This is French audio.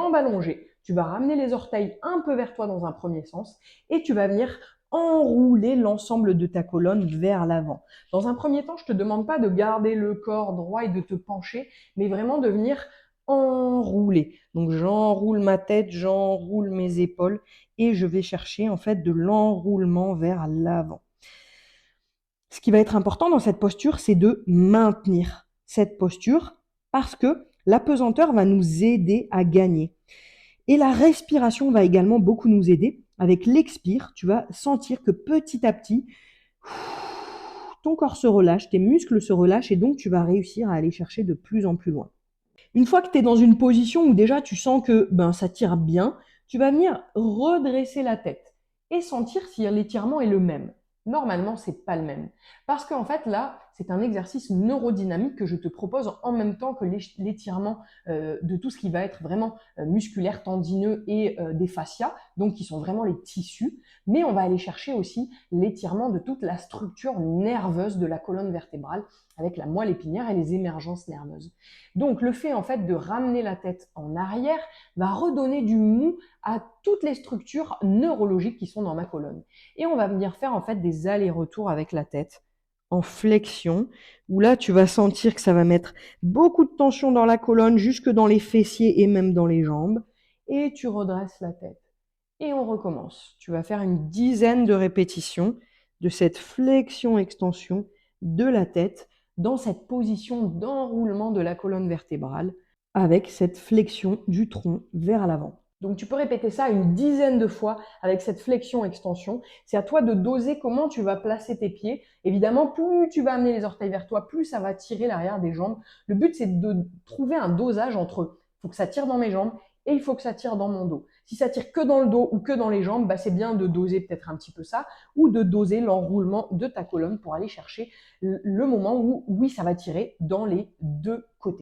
jambes allongées. Tu vas ramener les orteils un peu vers toi dans un premier sens et tu vas venir enrouler l'ensemble de ta colonne vers l'avant. Dans un premier temps, je ne te demande pas de garder le corps droit et de te pencher, mais vraiment de venir enrouler. Donc j'enroule ma tête, j'enroule mes épaules et je vais chercher en fait de l'enroulement vers l'avant. Ce qui va être important dans cette posture, c'est de maintenir cette posture parce que la pesanteur va nous aider à gagner. Et la respiration va également beaucoup nous aider. Avec l'expire, tu vas sentir que petit à petit, ton corps se relâche, tes muscles se relâchent et donc tu vas réussir à aller chercher de plus en plus loin. Une fois que tu es dans une position où déjà tu sens que ça tire bien, tu vas venir redresser la tête et sentir si l'étirement est le même. Normalement, c'est pas le même. Parce qu'en fait, là, c'est un exercice neurodynamique que je te propose en même temps que l'étirement de tout ce qui va être vraiment musculaire, tendineux et des fascias, donc qui sont vraiment les tissus. Mais on va aller chercher aussi l'étirement de toute la structure nerveuse de la colonne vertébrale avec la moelle épinière et les émergences nerveuses. Donc, le fait en fait de ramener la tête en arrière va redonner du mou à toutes les structures neurologiques qui sont dans ma colonne. Et on va venir faire en fait des allers-retours avec la tête en flexion, où là tu vas sentir que ça va mettre beaucoup de tension dans la colonne, jusque dans les fessiers et même dans les jambes. Et tu redresses la tête. Et on recommence. Tu vas faire une dizaine de répétitions de cette flexion-extension de la tête dans cette position d'enroulement de la colonne vertébrale avec cette flexion du tronc vers l'avant. Donc tu peux répéter ça une dizaine de fois avec cette flexion-extension. C'est à toi de doser comment tu vas placer tes pieds. Évidemment, plus tu vas amener les orteils vers toi, plus ça va tirer l'arrière des jambes. Le but, c'est de trouver un dosage entre il faut que ça tire dans mes jambes et il faut que ça tire dans mon dos. Si ça tire que dans le dos ou que dans les jambes, c'est bien de doser peut-être un petit peu ça ou de doser l'enroulement de ta colonne pour aller chercher le moment où, oui, ça va tirer dans les deux côtés.